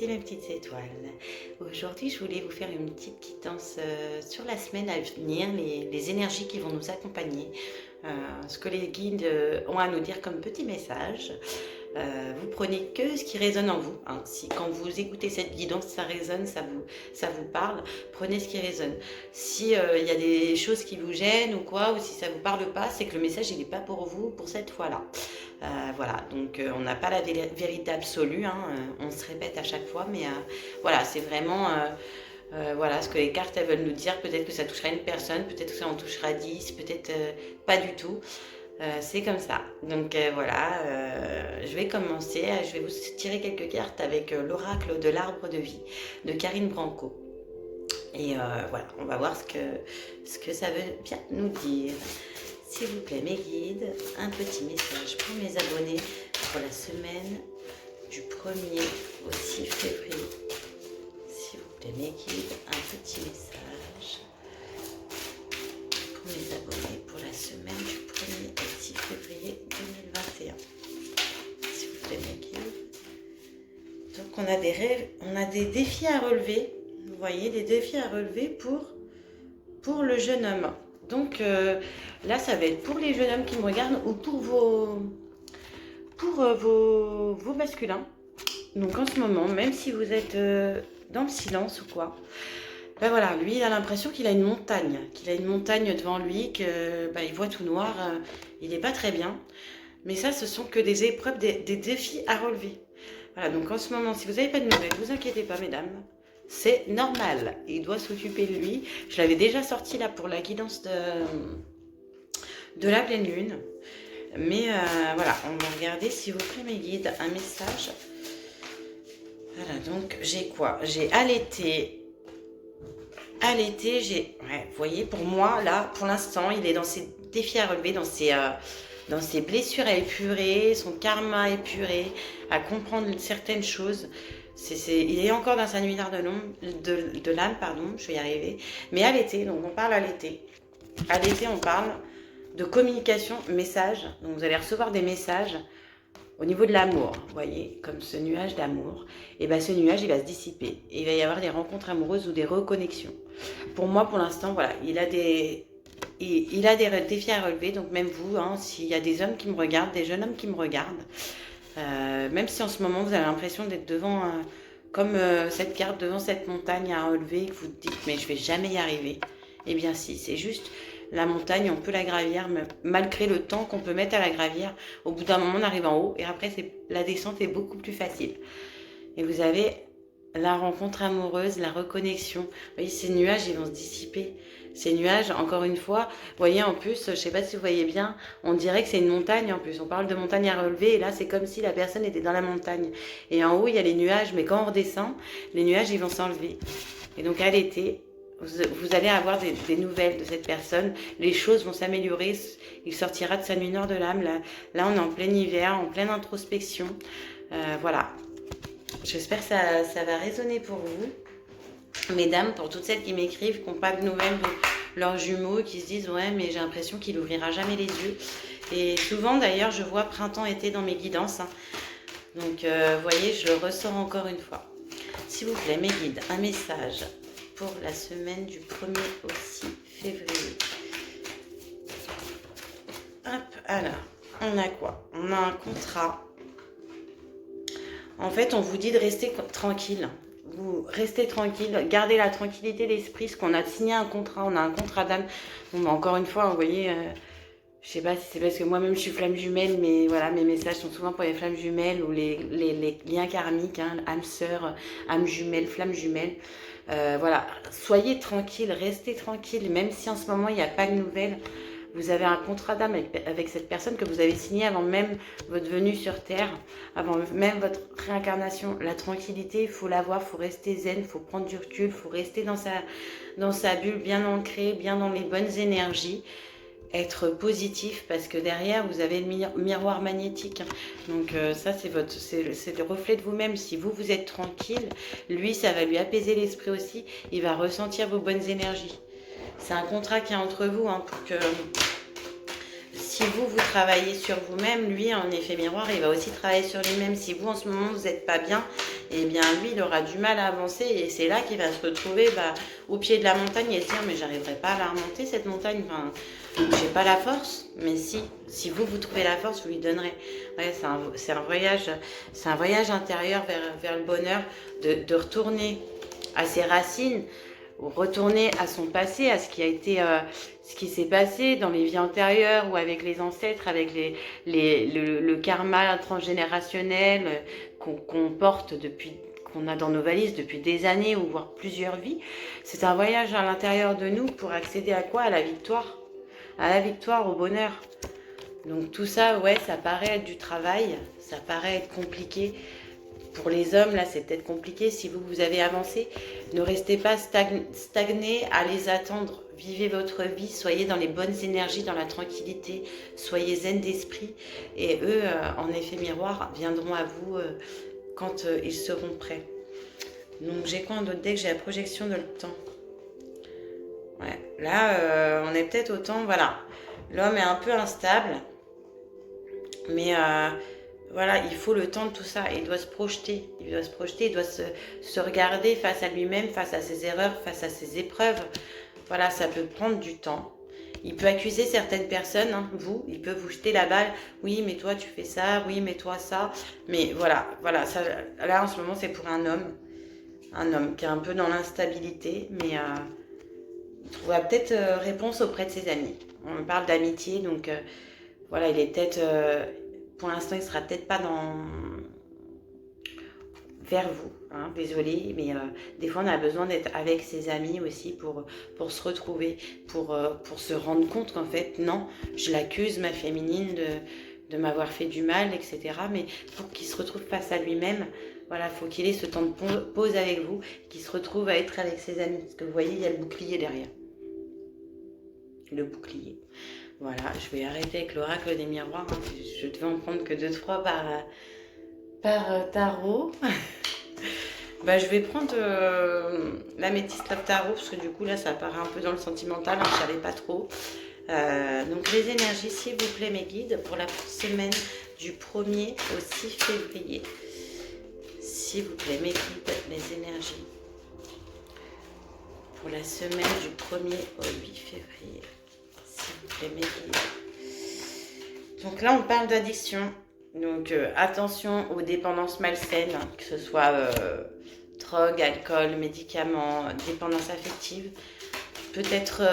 c'était mes petites étoiles. Aujourd'hui, je voulais vous faire une petite guidance sur la semaine à venir, les énergies qui vont nous accompagner, ce que les guides ont à nous dire comme petit message. Vous prenez que ce qui résonne en vous. Hein. Si quand vous écoutez cette guidance, ça résonne, ça vous parle, prenez ce qui résonne. Si il y a des choses qui vous gênent ou quoi, ou si ça vous parle pas, c'est que le message il n'est pas pour vous pour cette fois-là. Voilà, donc on n'a pas la vérité absolue, hein, on se répète à chaque fois, mais voilà, c'est vraiment voilà ce que les cartes elles veulent nous dire. Peut-être que ça touchera une personne, peut-être que ça en touchera 10, peut-être pas du tout. C'est comme ça. Donc voilà, je vais commencer. Je vais vous tirer quelques cartes avec l'oracle de l'arbre de vie de Karine Branco. Et voilà, on va voir ce que ça veut bien nous dire. S'il vous plaît, mes guides, un petit message pour mes abonnés pour la semaine du 1er au 6 février. S'il vous plaît, mes guides, un petit message pour mes abonnés pour la semaine du 1er au 6 février 2021. S'il vous plaît, mes guides. Donc, on a des défis à relever. Vous voyez, des défis à relever pour le jeune homme. Donc là, ça va être pour les jeunes hommes qui me regardent ou pour vos masculins. Donc en ce moment, même si vous êtes dans le silence ou quoi, ben voilà, lui, il a l'impression qu'il a une montagne, devant lui, que ben, il voit tout noir, il n'est pas très bien. Mais ça, ce sont que des épreuves, des défis à relever. Voilà, donc en ce moment, si vous n'avez pas de nouvelles, ne vous inquiétez pas, mesdames. C'est normal, il doit s'occuper de lui. Je l'avais déjà sorti là pour la guidance de la pleine lune. Mais voilà, on va regarder, s'il vous plaît, mes guides, un message. Voilà, donc j'ai quoi? J'ai allaité, j'ai... Ouais, vous voyez, pour moi, là, pour l'instant, il est dans ses défis à relever, dans ses blessures à épurer, son karma épuré, à comprendre certaines choses. Il est encore dans sa nuit de l'âme, pardon, je vais y arriver. Mais à l'été, donc on parle à l'été. À l'été, on parle de communication, message. Donc vous allez recevoir des messages au niveau de l'amour, vous voyez, comme ce nuage d'amour. Et bien ce nuage, il va se dissiper. Et il va y avoir des rencontres amoureuses ou des reconnexions. Pour moi, pour l'instant, voilà, il a des défis à relever. Donc même vous, hein, s'il y a des hommes qui me regardent, des jeunes hommes qui me regardent, même si en ce moment vous avez l'impression d'être devant comme cette carte, devant cette montagne à relever, que vous dites mais je vais jamais y arriver. Eh bien si, c'est juste la montagne, on peut la gravir, malgré le temps qu'on peut mettre à la gravir. Au bout d'un moment, on arrive en haut et après la descente est beaucoup plus facile. Et vous avez la rencontre amoureuse, la reconnexion. Vous voyez, ces nuages, ils vont se dissiper. Ces nuages, encore une fois, vous voyez, en plus, je ne sais pas si vous voyez bien, on dirait que c'est une montagne en plus. On parle de montagne à relever et là, c'est comme si la personne était dans la montagne. Et en haut, il y a les nuages, mais quand on redescend, les nuages, ils vont s'enlever. Et donc, à l'été, vous allez avoir des nouvelles de cette personne. Les choses vont s'améliorer. Il sortira de sa nuit noire de l'âme. Là, on est en plein hiver, en pleine introspection. Voilà. J'espère que ça va résonner pour vous. Mesdames, pour toutes celles qui m'écrivent, qui n'ont pas de nouvelles de leurs jumeaux, qui se disent « Ouais, mais j'ai l'impression qu'il n'ouvrira jamais les yeux. » Et souvent, d'ailleurs, je vois printemps-été dans mes guidances. Hein. Donc, vous voyez, je le ressors encore une fois. S'il vous plaît, mes guides, un message pour la semaine du 1er au 6 février. Hop, alors, on a quoi? On a un contrat. En fait, on vous dit de rester tranquille. Vous restez tranquille, gardez la tranquillité d'esprit, parce qu'on a signé un contrat, on a un contrat d'âme. Bon, encore une fois, vous voyez, je sais pas si c'est parce que moi-même je suis flamme jumelle, mais voilà, mes messages sont souvent pour les flammes jumelles ou les liens karmiques, hein, âme sœur, âme jumelle, flamme jumelle. Voilà, soyez tranquille, restez tranquille, même si en ce moment il n'y a pas de nouvelles. Vous avez un contrat d'âme avec cette personne que vous avez signé avant même votre venue sur Terre, avant même votre réincarnation. La tranquillité, il faut l'avoir, il faut rester zen, il faut prendre du recul, il faut rester dans sa bulle, bien ancrée, bien dans les bonnes énergies. Être positif parce que derrière vous avez le miroir magnétique. Donc ça c'est le reflet de vous-même. Si vous êtes tranquille, lui ça va lui apaiser l'esprit aussi. Il va ressentir vos bonnes énergies. C'est un contrat qui est entre vous, hein, pour que si vous travaillez sur vous-même, lui en effet miroir, il va aussi travailler sur lui-même. Si vous en ce moment vous n'êtes pas bien, et bien lui, il aura du mal à avancer et c'est là qu'il va se retrouver au pied de la montagne et se dire mais j'arriverai pas à la remonter cette montagne, enfin, j'ai pas la force. Mais si vous trouvez la force, vous lui donnerez. Ouais, c'est un voyage intérieur vers le bonheur, de retourner à ses racines, ou retourner à son passé, à ce qui a été, ce qui s'est passé dans les vies antérieures ou avec les ancêtres, avec le karma transgénérationnel qu'on porte depuis, qu'on a dans nos valises depuis des années ou voire plusieurs vies. C'est un voyage à l'intérieur de nous pour accéder à quoi? À la victoire. À la victoire, au bonheur. Donc tout ça, ouais, ça paraît être du travail, ça paraît être compliqué. Pour les hommes, là, c'est peut-être compliqué. Si vous avez avancé, ne restez pas stagnés à les attendre. Vivez votre vie, soyez dans les bonnes énergies, dans la tranquillité, soyez zen d'esprit. Et eux, en effet miroir, viendront à vous quand ils seront prêts. Donc j'ai quoi en d'autre deck? J'ai la projection de le temps. Ouais, là, on est peut-être au temps, voilà. L'homme est un peu instable, mais voilà, il faut le temps de tout ça. Il doit se projeter, il doit se regarder face à lui-même, face à ses erreurs, face à ses épreuves. Voilà, ça peut prendre du temps. Il peut accuser certaines personnes, hein, il peut vous jeter la balle. Oui, mais toi, tu fais ça. Oui, mais toi, ça. Mais voilà, ça, là, en ce moment, c'est pour un homme. Un homme qui est un peu dans l'instabilité, mais il trouvera peut-être réponse auprès de ses amis. On parle d'amitié, donc voilà, il est peut-être... pour l'instant, il sera peut-être pas vers vous, hein, désolé, mais des fois on a besoin d'être avec ses amis aussi pour se retrouver, pour se rendre compte qu'en fait non, je l'accuse, ma féminine, de m'avoir fait du mal, etc. Mais pour qu'il se retrouve face à lui-même, voilà, faut qu'il ait ce temps de pause avec vous, qu'il se retrouve à être avec ses amis. Parce que vous voyez, il y a le bouclier derrière. Le bouclier. Voilà, je vais arrêter avec l'oracle des miroirs. Hein. Je devais en prendre que 2-3 par tarot. Je vais prendre l'améthyste Love Tarot, parce que du coup, là, ça paraît un peu dans le sentimental. Hein, je ne savais pas trop. Donc, les énergies, s'il vous plaît, mes guides, pour la semaine du 1er au 6 février. S'il vous plaît, mes guides, les énergies. Pour la semaine du 1er au 8 février. S'il vous plaît, mes guides. Donc là, on parle d'addiction. Donc attention aux dépendances malsaines, que ce soit drogue, alcool, médicaments, dépendance affective. Peut-être,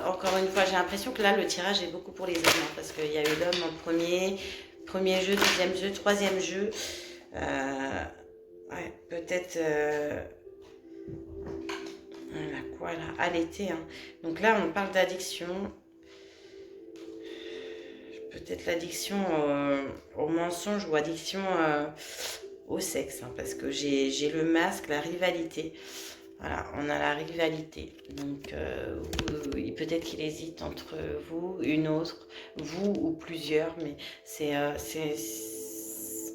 encore une fois, j'ai l'impression que là, le tirage est beaucoup pour les hommes, hein, parce qu'il y a eu l'homme en premier jeu, deuxième jeu, troisième jeu. Ouais, peut-être... voilà quoi là, à l'été. Hein. Donc là, on parle d'addiction. Peut-être l'addiction au mensonge ou addiction au sexe, hein, parce que j'ai le masque, la rivalité. Voilà, on a la rivalité. Donc, peut-être qu'il hésite entre vous, une autre, vous ou plusieurs, mais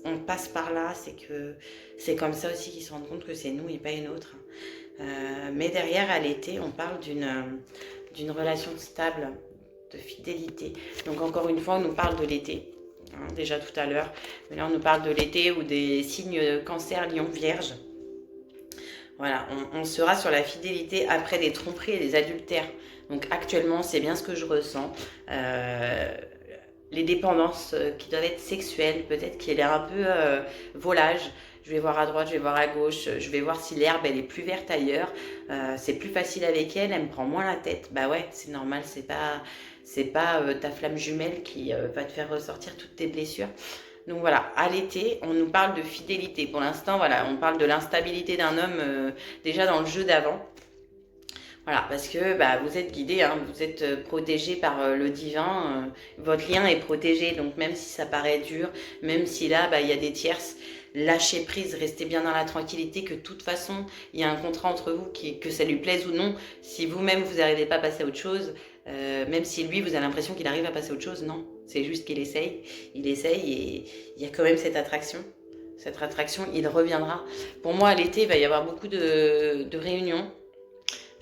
on passe par là, c'est comme ça aussi qu'ils se rendent compte que c'est nous et pas une autre. Mais derrière, à l'été, on parle d'une relation stable, de fidélité. Donc encore une fois, on nous parle de l'été, hein, déjà tout à l'heure, mais là on nous parle de l'été ou des signes cancer, lion, vierge. Voilà, on sera sur la fidélité après des tromperies et des adultères. Donc actuellement, c'est bien ce que je ressens. Les dépendances qui doivent être sexuelles, peut-être qu'il y a un peu volage. Je vais voir à droite, je vais voir à gauche, je vais voir si l'herbe elle est plus verte ailleurs. C'est plus facile avec elle, elle me prend moins la tête. Bah ouais, c'est normal, c'est pas ta flamme jumelle qui va te faire ressortir toutes tes blessures. Donc voilà, à l'été, on nous parle de fidélité. Pour l'instant, voilà, on parle de l'instabilité d'un homme déjà dans le jeu d'avant. Voilà, parce que vous êtes guidé, hein, vous êtes protégé par le divin, votre lien est protégé, donc même si ça paraît dur, même si là, il y a des tierces, lâchez prise, restez bien dans la tranquillité, que de toute façon, il y a un contrat entre vous, que ça lui plaise ou non. Si vous-même, vous n'arrivez pas à passer à autre chose, même si lui, vous avez l'impression qu'il arrive à passer à autre chose, non. C'est juste qu'il essaye, et il y a quand même cette attraction. Cette attraction, il reviendra. Pour moi, à l'été, il va y avoir beaucoup de réunions.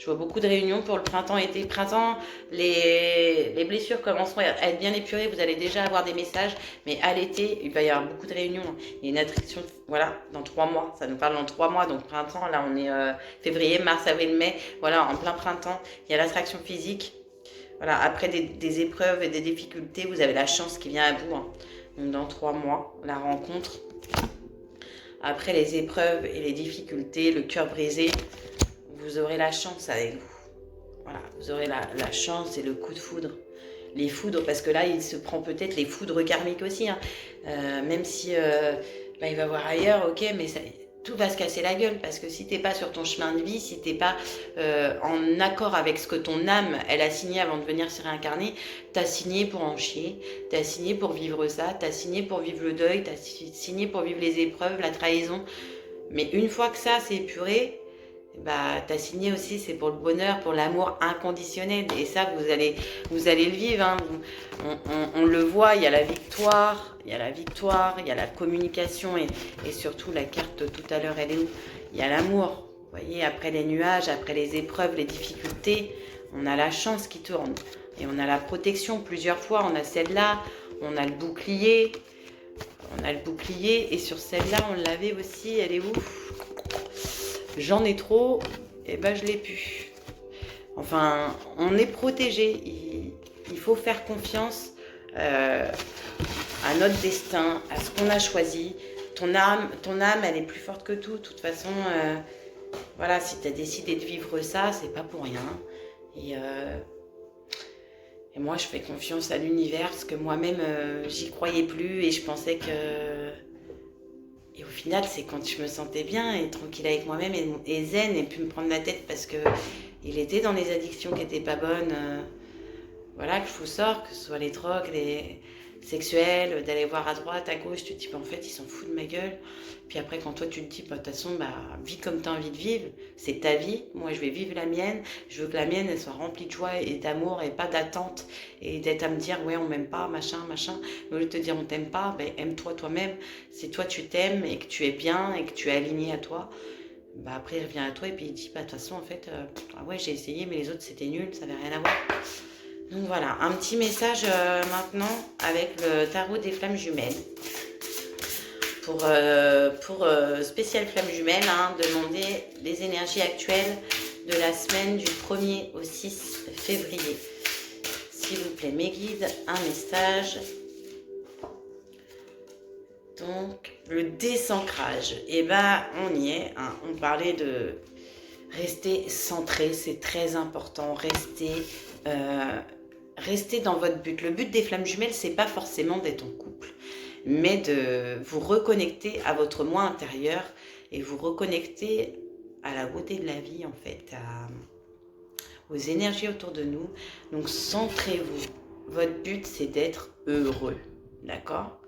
Je vois beaucoup de réunions pour le printemps-été. Printemps, les blessures commenceront à être bien épurées. Vous allez déjà avoir des messages. Mais à l'été, il va y avoir beaucoup de réunions. Il y a une attraction, voilà, dans 3 mois. Ça nous parle dans 3 mois. Donc printemps, là on est février, mars, avril, mai. Voilà, en plein printemps, il y a l'attraction physique. Voilà, après des épreuves et des difficultés, vous avez la chance qui vient à vous. Hein. Donc dans 3 mois, la rencontre. Après les épreuves et les difficultés, le cœur brisé, vous aurez la chance avec vous. Voilà, vous aurez la chance et le coup de foudre. Les foudres, parce que là, il se prend peut-être les foudres karmiques aussi. Hein. Même si il va voir ailleurs, ok, mais ça, tout va se casser la gueule. Parce que si t'es pas sur ton chemin de vie, si t'es pas en accord avec ce que ton âme, elle a signé avant de venir se réincarner, t'as signé pour en chier, t'as signé pour vivre ça, t'as signé pour vivre le deuil, t'as signé pour vivre les épreuves, la trahison. Mais une fois que ça, c'est épuré, bah, t'as signé aussi, c'est pour le bonheur, pour l'amour inconditionnel. Et ça, vous allez le vivre. Hein. On le voit, il y a la victoire, il y a la communication et surtout la carte tout à l'heure, elle est où? Il y a l'amour. Vous voyez, après les nuages, après les épreuves, les difficultés, on a la chance qui tourne. Et on a la protection plusieurs fois. On a celle-là, on a le bouclier. Et sur celle-là, on l'avait aussi, elle est où? J'en ai trop, et ben je l'ai pu. Enfin, on est protégé. Il faut faire confiance à notre destin, à ce qu'on a choisi. Ton âme, elle est plus forte que tout. De toute façon, voilà, si tu as décidé de vivre ça, c'est pas pour rien. Et moi, je fais confiance à l'univers, parce que moi-même, j'y croyais plus et je pensais que... Et au final, c'est quand je me sentais bien et tranquille avec moi-même et zen et plus me prendre la tête parce que il était dans les addictions qui n'étaient pas bonnes. Voilà, que je vous sors, que ce soit les drogues, les sexuels, d'aller voir à droite, à gauche, tu te dis, bah, en fait, ils s'en foutent de ma gueule. Puis après, quand toi, tu te dis, bah, de toute façon, bah, vis comme tu as envie de vivre, c'est ta vie, moi, je vais vivre la mienne, je veux que la mienne, elle soit remplie de joie et d'amour et pas d'attente et d'être à me dire, ouais, on m'aime pas, machin. Mais au lieu de te dire, on t'aime pas, ben, aime-toi toi-même. Si toi, tu t'aimes et que tu es bien et que tu es aligné à toi, bah, après, il revient à toi et puis il dit, bah, de toute façon, en fait, ah ouais, j'ai essayé, mais les autres, c'était nul, ça n'avait rien à voir. Donc voilà, un petit message maintenant avec le tarot des flammes jumelles. Pour spécial flammes jumelles, hein, demander les énergies actuelles de la semaine du 1er au 6 février. S'il vous plaît, mes guides, un message. Donc, le désancrage. Et ben, on y est. Hein. On parlait de rester centré, c'est très important. Restez dans votre but. Le but des flammes jumelles, c'est pas forcément d'être en couple, mais de vous reconnecter à votre moi intérieur et vous reconnecter à la beauté de la vie, en fait, aux énergies autour de nous. Donc, centrez-vous. Votre but, c'est d'être heureux, d'accord ?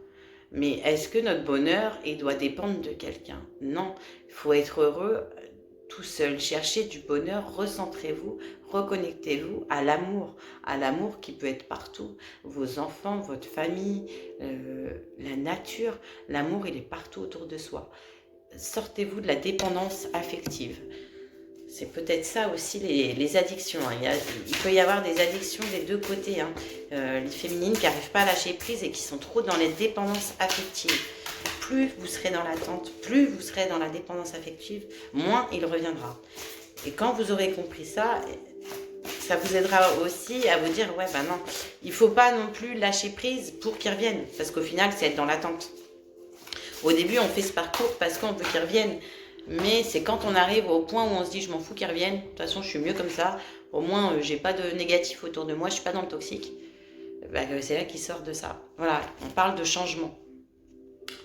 Mais est-ce que notre bonheur, il doit dépendre de quelqu'un? Non, il faut être heureux tout seul. Cherchez du bonheur, recentrez-vous, reconnectez-vous à l'amour qui peut être partout. Vos enfants, votre famille, la nature, l'amour, il est partout autour de soi. Sortez-vous de la dépendance affective. C'est peut-être ça aussi les addictions. Hein. Il peut y avoir des addictions des deux côtés. Hein. Les féminines qui n'arrivent pas à lâcher prise et qui sont trop dans les dépendances affectives. Plus vous serez dans l'attente, plus vous serez dans la dépendance affective, moins il reviendra. Et quand vous aurez compris ça, ça vous aidera aussi à vous dire, ouais, bah non, il ne faut pas non plus lâcher prise pour qu'il revienne. Parce qu'au final, c'est être dans l'attente. Au début, on fait ce parcours parce qu'on veut qu'il revienne. Mais c'est quand on arrive au point où on se dit, je m'en fous qu'ils reviennent. De toute façon, je suis mieux comme ça. Au moins, j'ai pas de négatif autour de moi. Je suis pas dans le toxique. Bah, c'est là qu'il sort de ça. Voilà, on parle de changement.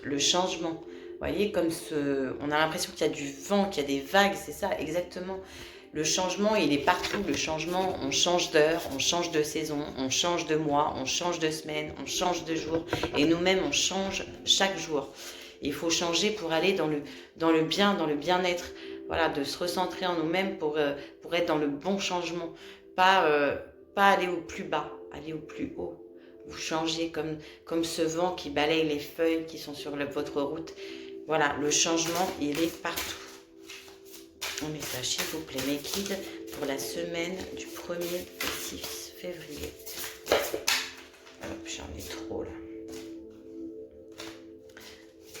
Le changement. Vous voyez, comme on a l'impression qu'il y a du vent, qu'il y a des vagues. C'est ça, exactement. Le changement, il est partout. Le changement, on change d'heure, on change de saison, on change de mois, on change de semaine, on change de jour. Et nous-mêmes, on change chaque jour. Il faut changer pour aller dans le bien, dans le bien-être. Voilà, de se recentrer en nous-mêmes pour être dans le bon changement. Pas aller au plus bas, aller au plus haut. Vous changez comme ce vent qui balaye les feuilles qui sont sur votre route. Voilà, le changement, il est partout. On met ça, s'il vous plaît, mes kids, pour la semaine du 1er au 6 février. Hop, j'en ai trop là.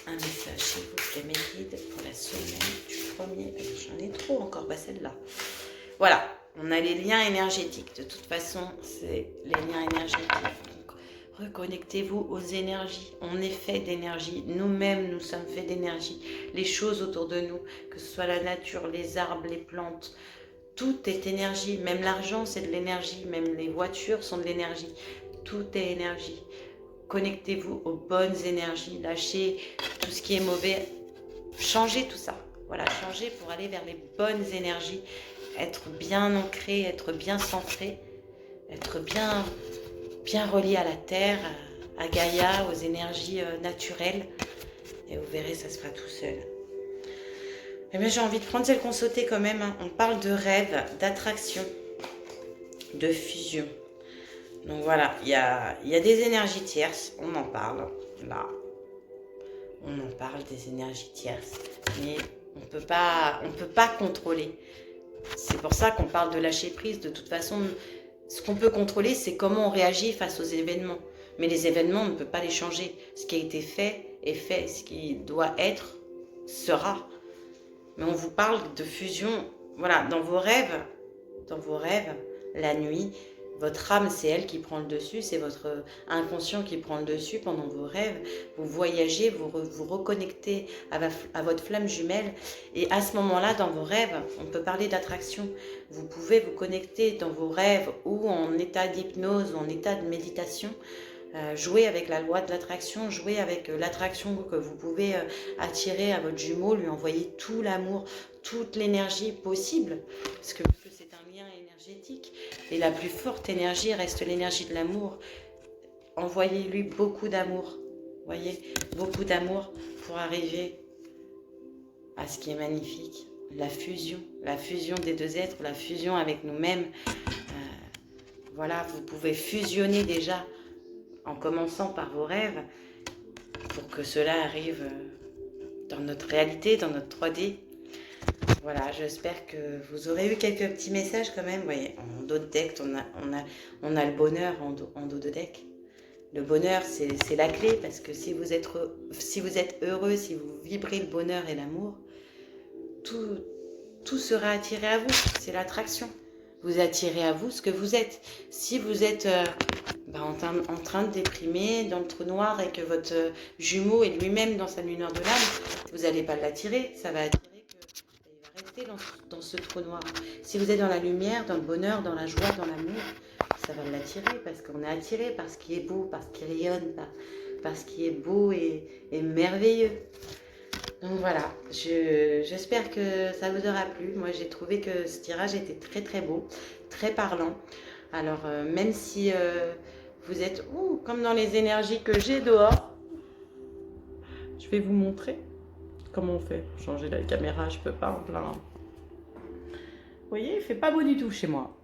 Un message, s'il vous plaît, mes guides, pour la semaine du 1er. J'en ai trop encore, bah celle-là. Voilà, on a les liens énergétiques. De toute façon, c'est les liens énergétiques. Donc, reconnectez-vous aux énergies. On est fait d'énergie. Nous-mêmes, nous sommes faits d'énergie. Les choses autour de nous, que ce soit la nature, les arbres, les plantes, tout est énergie. Même l'argent, c'est de l'énergie. Même les voitures sont de l'énergie. Tout est énergie. Connectez-vous aux bonnes énergies, lâchez tout ce qui est mauvais, changez tout ça. Voilà, changez pour aller vers les bonnes énergies, être bien ancré, être bien centré, être bien relié à la terre, à Gaïa, aux énergies naturelles. Et vous verrez, ça se fera tout seul. Mais j'ai envie de prendre celle qu'on sautait quand même. Hein. On parle de rêve, d'attraction, de fusion. Donc voilà, il y a des énergies tierces, on en parle, là. On en parle des énergies tierces, mais on peut pas contrôler. C'est pour ça qu'on parle de lâcher prise. De toute façon, ce qu'on peut contrôler, c'est comment on réagit face aux événements. Mais les événements, on ne peut pas les changer. Ce qui a été fait est fait, ce qui doit être sera. Mais on vous parle de fusion, voilà, dans vos rêves, la nuit. Votre âme, c'est elle qui prend le dessus, c'est votre inconscient qui prend le dessus pendant vos rêves. Vous voyagez, vous reconnectez à votre flamme jumelle. Et à ce moment-là, dans vos rêves, on peut parler d'attraction. Vous pouvez vous connecter dans vos rêves ou en état d'hypnose ou en état de méditation. Jouer avec la loi de l'attraction, jouer avec l'attraction que vous pouvez attirer à votre jumeau, lui envoyer tout l'amour, toute l'énergie possible. Parce que c'est un lien énergétique. Et la plus forte énergie reste l'énergie de l'amour. Envoyez-lui beaucoup d'amour. Voyez, beaucoup d'amour pour arriver à ce qui est magnifique. La fusion des deux êtres, la fusion avec nous-mêmes. Voilà, vous pouvez fusionner déjà en commençant par vos rêves pour que cela arrive dans notre réalité, dans notre 3D. Voilà, j'espère que vous aurez eu quelques petits messages quand même. Vous voyez, en dos de deck, on a le bonheur en dos de deck. Le bonheur, c'est la clé parce que si vous êtes heureux, si vous vibrez le bonheur et l'amour, tout sera attiré à vous. C'est l'attraction. Vous attirez à vous ce que vous êtes. Si vous êtes en train de déprimer dans le trou noir et que votre jumeau est lui-même dans sa lumière de l'âme, vous n'allez pas l'attirer. Ça va attirer il va rester dans ce trou noir. Si vous êtes dans la lumière, dans le bonheur, dans la joie, dans l'amour, ça va l'attirer parce qu'on est attiré par ce qui est beau, par ce qui rayonne, par ce qui est beau et merveilleux. Donc voilà, j'espère que ça vous aura plu. Moi, j'ai trouvé que ce tirage était très très beau, très parlant. Alors, même si vous êtes comme dans les énergies que j'ai dehors, je vais vous montrer comment on fait pour changer la caméra. Je peux pas en plein. Vous voyez, il fait pas beau du tout chez moi.